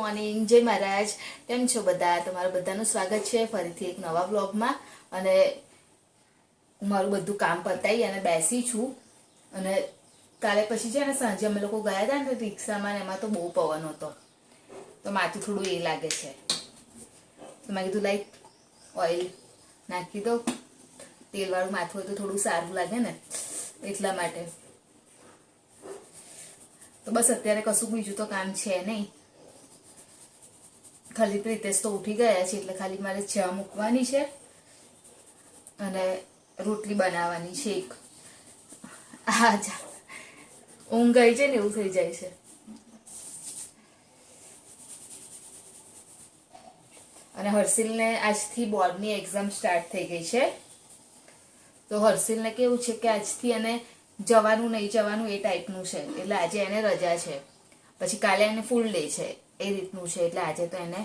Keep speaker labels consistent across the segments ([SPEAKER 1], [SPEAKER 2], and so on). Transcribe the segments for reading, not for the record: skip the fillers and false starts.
[SPEAKER 1] Morning, જય મહારાજ. કેમ છો બધા? તમારું બધાનું સ્વાગત છે ફરીથી એક નવા વ્લોગમાં. અને મારું બધું કામ પતાવી અને બેસી છું. અને કાલે પછી છે ને સાંજે અમે લોકો ગયા હતા ને રિક્ષામાં, એમાં તો બહુ પવન હતો, તો માથું થોડું એ લાગે છે. તો મેં કીધું લાઈક ઓઇલ નાખી દો, તેલવાળું માથું હોય તો થોડું સારું લાગે ને, એટલા માટે. તો બસ અત્યારે કશું બીજું તો કામ છે નહીં, ખાલી પ્રીતેશ તો ઉઠી ગયા છે એટલે ખાલી મારે ચા મૂકવાની છે અને રોટલી બનાવવાની છે એક. હા, ઊંઘ આવી જાય ને એવું થઈ જાય છે. અને હર્ષિલને આજથી બોર્ડની એક્ઝામ સ્ટાર્ટ થઈ ગઈ છે, તો હર્ષિલને કેવું છે કે આજથી એને જવાનું નહીં જવાનું એ ટાઈપનું છે, એટલે આજે એને રજા છે. પછી કાલે એને ફૂલ ડે છે, એ રીતનું છે. એટલે આજે તો એને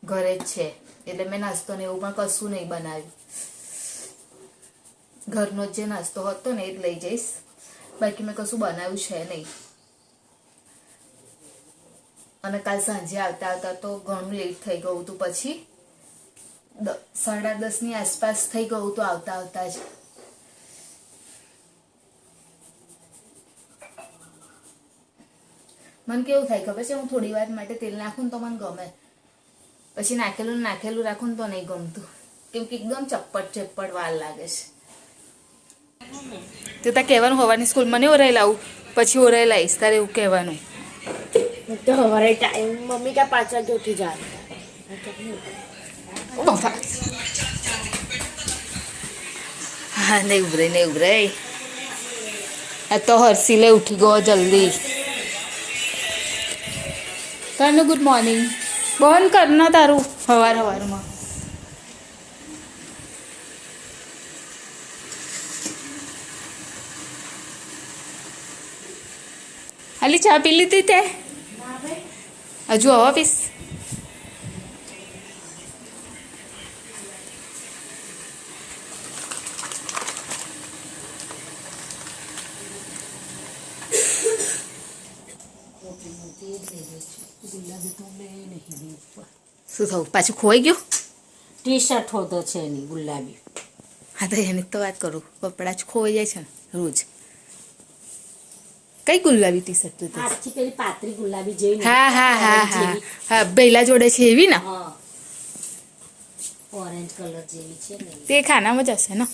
[SPEAKER 1] ઘરે જ છે, એટલે મેં નાસ્તો ને એવું પણ કશું નહીં બનાવ્યું. ઘરનો જે નાસ્તો હતો ને એ જ લઈ જઈશ, બાકી મેં કશું બનાવ્યું છે નહીં. અને કાલ સાંજે આવતા આવતા તો ઘણું લેટ થઈ ગયું હતું, પછી 10:30 ની આસપાસ થઈ ગયું હતું આવતા આવતા જ. મને કેવું થાય ખબર છે, હું થોડી વાર માટે તેલ નાખું ને તો મને ગમે, પછી નાખેલું રાખું ને તો નહીં ગમતું, કેમ કે એકદમ ચપ્પટ વાર લાગે છે. તો તાર કહેવાનું હવાની સ્કૂલમાં નહીં ઓરાઈ લાવું, પછી ઓરાઈ લાવીશ, તારે એવું કહેવાનું.
[SPEAKER 2] તો હવારે ટાઈમ મમ્મી ક્યાં 5 વાગે ઉઠી જાય.
[SPEAKER 1] હા, નહીં ઉભરાઈ. આ તો હર્ષિલે ઉઠી ગયો જલ્દી. કરનું ગુડ મોર્નિંગ બંધ કર ના તારું હવારમાં. હાલી ચા પી લીધી તે? હજુ હવા પીસ? શું થયું, પાછું ખોવાઈ ગયું?
[SPEAKER 2] ટી શર્ટ હોતો છે એની ગુલાબી.
[SPEAKER 1] હા, તો એની તો વાત કરું, કપડાં જ ખોવાઈ જાય છે ને રોજ. કઈ ગુલાબી ટી શર્ટ તું?
[SPEAKER 2] આજથી પેલી પાતળી ગુલાબી જેવી.
[SPEAKER 1] હા, બેલા જોડે છે એવી ને?
[SPEAKER 2] હા, ઓરેન્જ કલર જેવી છે ને.
[SPEAKER 1] તે ખાનામાં જ હશે ને?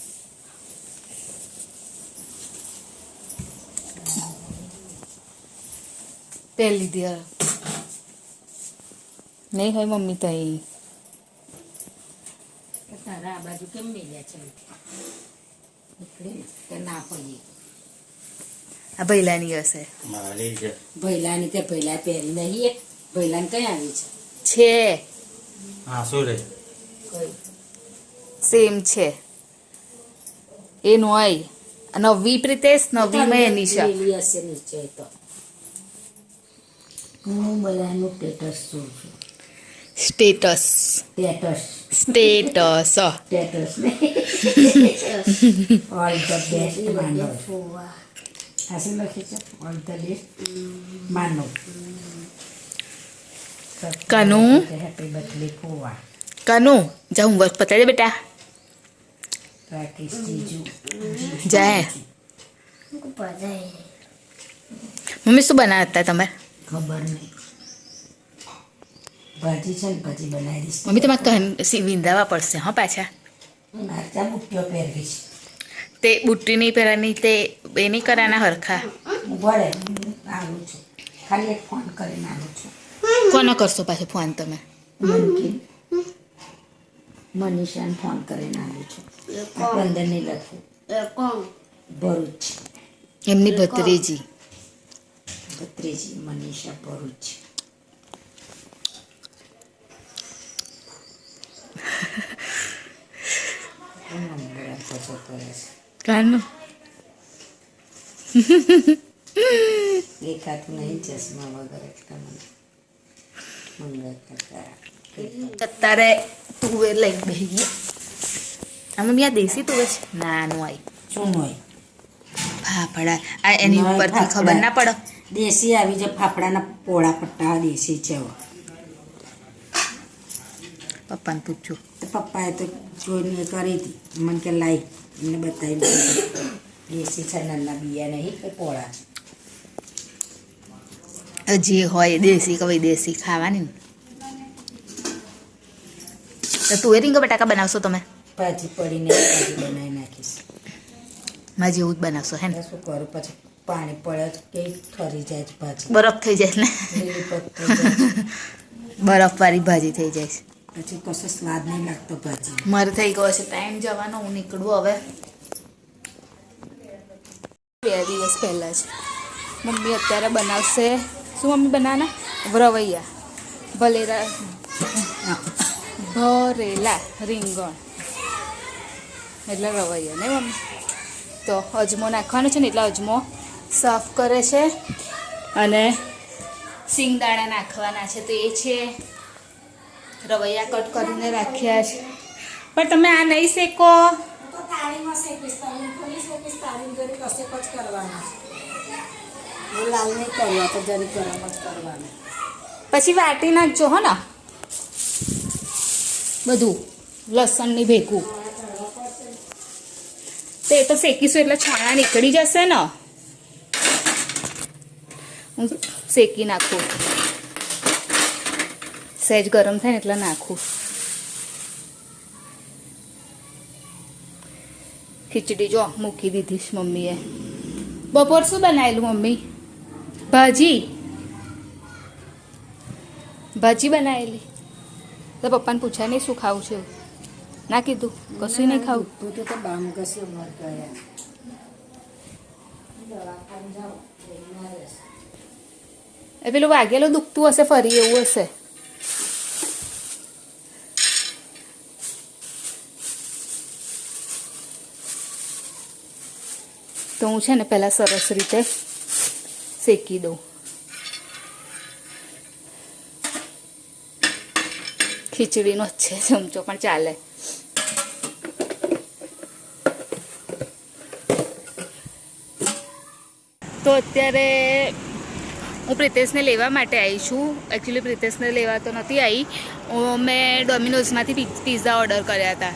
[SPEAKER 1] તે લીધી હવે નહીં હોય મમ્મી તો અહીં.
[SPEAKER 2] તારા આ બાજુ કેમ મેલ્યા છે? એટલે ના હોય
[SPEAKER 1] આ ભૈલાની હશે.
[SPEAKER 2] ભૈલાની તે ભૈલા પહેરી નહીં, ભૈલાને કઈ આવી
[SPEAKER 1] છે?
[SPEAKER 3] હા, શું રે?
[SPEAKER 1] સેમ છે એ નોય. નવી પ્રિતેશ, નવી મેં નિશા
[SPEAKER 2] હશે નીચે. તો હું બધાનું સ્ટેટસ જોઉં છું.
[SPEAKER 1] Status
[SPEAKER 2] all the best Manav. આ શું લખે છે? All the best Manav.
[SPEAKER 1] Kanu
[SPEAKER 2] happy birthday ફોવા.
[SPEAKER 1] કનુ જા હું વર્ક પતાવી દે બેટા.
[SPEAKER 2] રાકેશ જીજુ
[SPEAKER 1] જાય. મમ્મી શું બનાવતા તમે?
[SPEAKER 2] ખબર નહીં, ભાજી છે ને ભાજી બનાવી દઈશ.
[SPEAKER 1] મમ્મી તમારે વિંધાવા પડશે હા પાછા.
[SPEAKER 2] મારતા બુટ્ટીઓ પહેરવી છે
[SPEAKER 1] તે બુટ્ટી નહીં પહેરવાની, તે એ નહીં કરાના હરખા.
[SPEAKER 2] ભલે આવું છું, ખાલી એક ફોન કરીને આવું છું.
[SPEAKER 1] કોને કરશો પાછો ફોન તમે?
[SPEAKER 2] મનીષાને ફોન કરીને આવું છું. અંદર નહીં લખવું. ભરૂચ
[SPEAKER 1] એમની ભત્રીજી
[SPEAKER 2] મનીષા ભરૂચ.
[SPEAKER 1] કાનું
[SPEAKER 2] દેખાતું નહીં ચશ્મા વગર એટલા મને
[SPEAKER 1] અત્યારે તુવેર લઈ બેસી. આમાં બી આ દેશી તુવેર છે? ના નો આવી.
[SPEAKER 2] શું હોય?
[SPEAKER 1] ફાફડા આ એની ઉપરથી ખબર ના પડે.
[SPEAKER 2] દેશી આવી જાય, ફાફડાના પોળા પટ્ટા દેશી છે.
[SPEAKER 1] પપ્પાને પૂછજો.
[SPEAKER 2] તો પપ્પાએ તો જોઈને કરી હતી મને કે લાઈ એમને બતાવી દેશી છે નાના બિયા નહીં કે પોળા
[SPEAKER 1] જે હોય દેશી કે વિદેશી ખાવાની ને. તો તું એ રીંગણ બટાકા બનાવશો તમે?
[SPEAKER 2] ભાજી પડીને ભાજી બનાવી નાખીશ.
[SPEAKER 1] મારે જેવું જ બનાવશો હે ને?
[SPEAKER 2] શું કરું પછી પાણી પડે તો કે ઠરી જાય છે ભાજી
[SPEAKER 1] બરફ થઈ જાય ને?
[SPEAKER 2] લીલી પત થઈ જાય છે.
[SPEAKER 1] બરફવાળી ભાજી થઈ જાય છે.
[SPEAKER 2] પછી કશો સ્વાદ નહીં લાગતો ભાજી.
[SPEAKER 1] મારે થઈ ગયો છે ટાઈમ જવાનો. હું નીકળું હવે. 2 દિવસ પહેલાં જ મમ્મી અત્યારે બનાવશે. શું મમ્મી બનાવવાના? રવૈયા ભરેલા રીંગણ એટલે રવૈયા ને મમ્મી. તો અજમો નાખવાનો છે ને એટલે અજમો સાફ કરે છે અને સિંગદાણા નાખવાના છે તો એ છે. રવૈયા કટ કરીને રાખ્યા છે. પણ તમે આ નહીં શેકો.
[SPEAKER 2] તાળીમાં શેકીશ તાળી ઘરે કશેક જ કરવાના હું લાલ નહીં કરવા તો જરી ગરમ જ કરવાના.
[SPEAKER 1] પછી વાટી નાખજો હો ને બધું લસણની ભેગું. તો એ તો શેકીશું એટલે છાણા નીકળી જશે ને. હું શેકી નાખું. સહેજ ગરમ થાય ને એટલે નાખું. ખીચડી જો મૂકી દીધી છે મમ્મીએ. બપોર શું બનાવેલું મમ્મી? ભાજી બનાવેલી. તો પપ્પાને પૂછાય નહીં શું ખાવું છે? ના કીધું કશું નહીં ખાવું.
[SPEAKER 2] તું તો બામ કશું મર ગયા
[SPEAKER 1] એ પેલું વાગેલું દુખતું હશે ફરી એવું હશે. તો હું છે ને પહેલાં સરસ રીતે શેકી દઉં. ખીચડીનો જ છે ચમચો પણ ચાલે. તો અત્યારે હું પ્રિતેશને લેવા માટે આવી છું. એકચ્યુઅલી પ્રિતેશને લેવા તો નથી આવી. મેં ડોમિનોઝમાંથી પિઝા ઓર્ડર કર્યા હતા.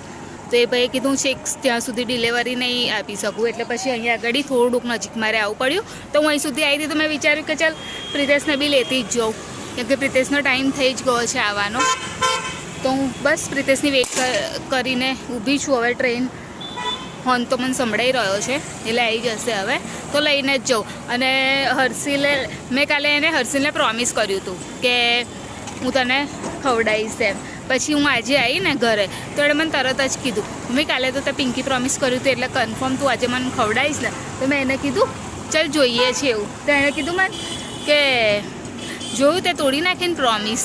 [SPEAKER 1] તો એ ભાઈએ કીધું છેક ત્યાં સુધી ડિલિવરી નહીં આપી શકું એટલે પછી અહીંયા આગળ થોડુંક નજીક મારે આવવું પડ્યું. તો હું અહીં સુધી આવી હતી તો મેં વિચાર્યું કે ચાલ પ્રિતેશને બી લેતી જ જાઉં કેમ કે પ્રિતેશનો ટાઈમ થઈ જ ગયો છે આવવાનો. તો હું બસ પ્રિતેશની વેઇટ કરીને ઊભી છું. હવે ટ્રેન હોર્ન તો મને સંભળાઈ રહ્યો છે એટલે આવી જશે હવે તો લઈને જ જાઉં. અને મેં કાલે એને હર્ષિલને પ્રોમિસ કર્યું હતું કે હું તને ખવડાવીશ એમ. પછી હું આજે આવી ને ઘરે તો એણે મને તરત જ કીધું મમ્મી કાલે તો તે પિંકી પ્રોમિસ કર્યું હતું એટલે કન્ફર્મ તું આજે મને ખવડાવીશ ને. તો મેં એને કીધું ચાલ જોઈએ છે એવું. તો એણે કીધું મને કે જોયું તે તોડી નાખીને પ્રોમિસ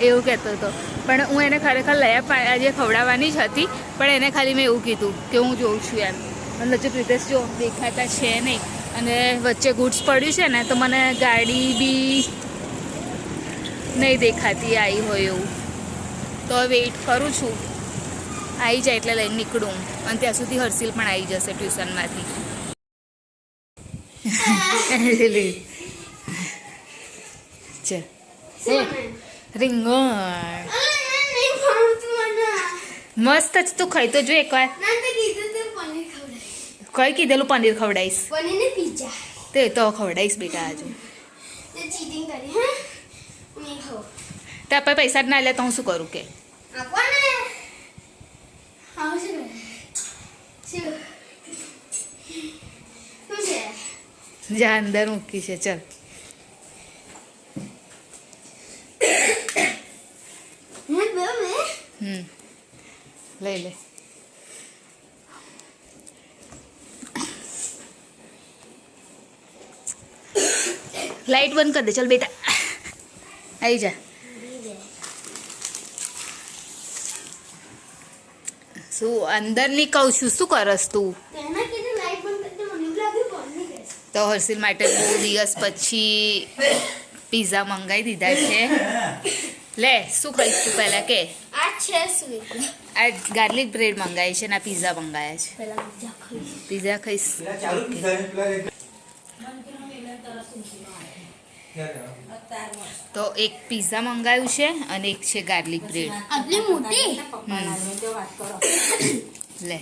[SPEAKER 1] એવું કહેતો હતો. પણ હું એને ખરેખર આજે ખવડાવવાની જ હતી પણ એને ખાલી મેં એવું કીધું કે હું જોઉં છું એમ. અને હજુ પ્રિતેશ જો દેખાતા છે નહીં અને વચ્ચે ગુડ્સ પડ્યું છે ને તો મને ગાડી બી નહીં દેખાતી આવી હોય એવું. તો વેઇટ કરું છું આવી જાય એટલે લઈને નીકળું. અને ત્યાં સુધી હર્ષિલ પણ આવી જશે ટ્યુશનમાંથી. રીંગણ મસ્ત જ તું ખાઈ તો જો એકવાર. કઈ કીધેલું પનીર ખવડાવીશ? તે તો ખવડાવીશ બેટા હજુ. તો આપણે પૈસા જ ના લે તો હું શું કરું કે? જા અંદર મૂકી છે ચલ. લઈ લે. લાઈટ બંધ કરી દે ચલ બેટા. આવી જા. શું અંદર ની કહું છું શું કરસ તું? તો હર્ષિલ માટે બહુ દિવસ પછી પિઝા મંગાવી દીધા છે. લે શું ખાઈશ તું પહેલા કે? આ ગાર્લિક બ્રેડ મંગાવી છે ને પિઝા મંગાવ્યા છે. પિઝા ખાઈશ.
[SPEAKER 2] અત્યારમાં
[SPEAKER 1] તો એક પિઝા મંગાવ્યું છે અને એક છે ગાર્લિક બ્રેડ.
[SPEAKER 4] આટલી મોટી?
[SPEAKER 2] પપ્પા લાવીને જો વાત કરો
[SPEAKER 1] લે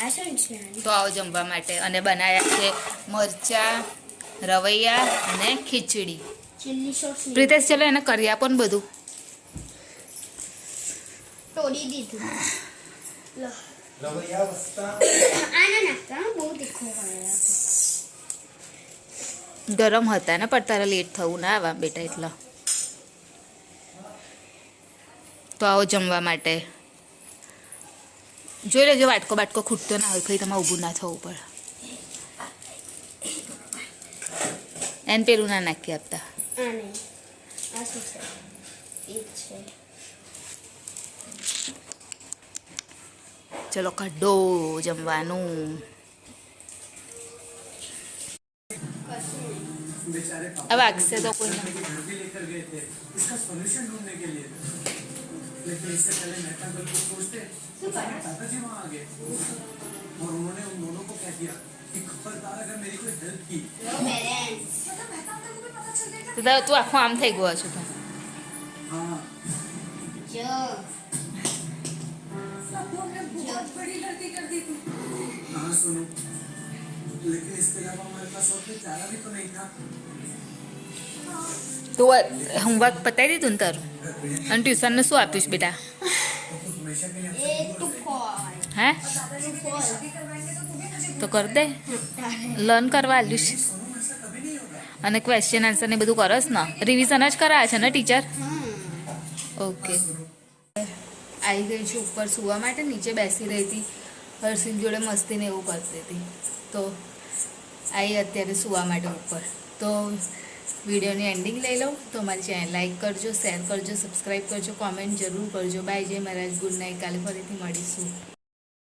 [SPEAKER 4] આ શું છે?
[SPEAKER 1] તો આવો જમવા માટે. અને બનાવ્યા છે મરચા, રવૈયા અને ખીચડી.
[SPEAKER 4] ચીલી સોસ
[SPEAKER 1] પ્રિતેશ ચલો એને કરી આપો ને બધું.
[SPEAKER 4] તોડી દીધું. લો
[SPEAKER 3] રવૈયા વસ્તા
[SPEAKER 4] આના નાખતા હો, બહુ તીખું હોય.
[SPEAKER 1] ગરમ હતા ને પણ તારે લેટ થવું ના આવા બેટા એટલા. તો આવો જમવા માટે. જોઈ લેજો વાટકો બાટકો ખૂટતો ના હોય, કંઈ તમારે ઊભું ના થવું પડે. એને પેલું ના નાખી આપતા.
[SPEAKER 4] આ નહીં, આ શું છે? એ છે.
[SPEAKER 1] ચલો કાઢો જમવાનું. अब वागसे तो कोई ना.
[SPEAKER 5] लेकर गए थे इसका सॉल्यूशन ढूंढने के लिए लेकिन इससे पहले मेहता दल को सोचते दादाजी वहाँ आ गए और उन्होंने उन दोनों को क्या किया कि खबरदार अगर मेरी कोई हेल्प की
[SPEAKER 1] તો તું આખું આમ થઈ ગયો છું.
[SPEAKER 5] हाँ
[SPEAKER 4] જો
[SPEAKER 5] हाँ सुनो लेकिन इसके अलावा हमारे पास और कोई चारा भी तो नहीं था
[SPEAKER 1] તું હોમવર્ક પતાવી દીધું ને તારું? અને ટ્યુશનને શું આપ્યું છે બેટા?
[SPEAKER 5] तो हमेशा के लिए
[SPEAKER 4] એ તું ફોલ
[SPEAKER 1] હે
[SPEAKER 4] તું ફોલ
[SPEAKER 1] તો કર દે. લર્ન કરવા આલ્યું છે.
[SPEAKER 5] सोनू ऐसा कभी नहीं होगा
[SPEAKER 1] અને ક્વેશ્ચન આન્સર ને બધું કરસ ને? રિવિઝન જ કરાવે છે ને ટીચર? ઓકે. આવી ગઈ છું ઉપર સુવા માટે. નીચે બેસી રહી હતી, હર્ષિન જોડે મસ્તીને એવું કરતી હતી. તો આવી અત્યારે સુવા માટે ઉપર. તો વિડીયોની એન્ડિંગ લઈ લઉં. તો મારી ચેનલ લાઈક કરજો, શેર કરજો, સબસ્ક્રાઈબ કરજો, કોમેન્ટ જરૂર કરજો. બાય, જય મહારાજ, ગુડ નાઇટ. કાલે ફરીથી મળીશું.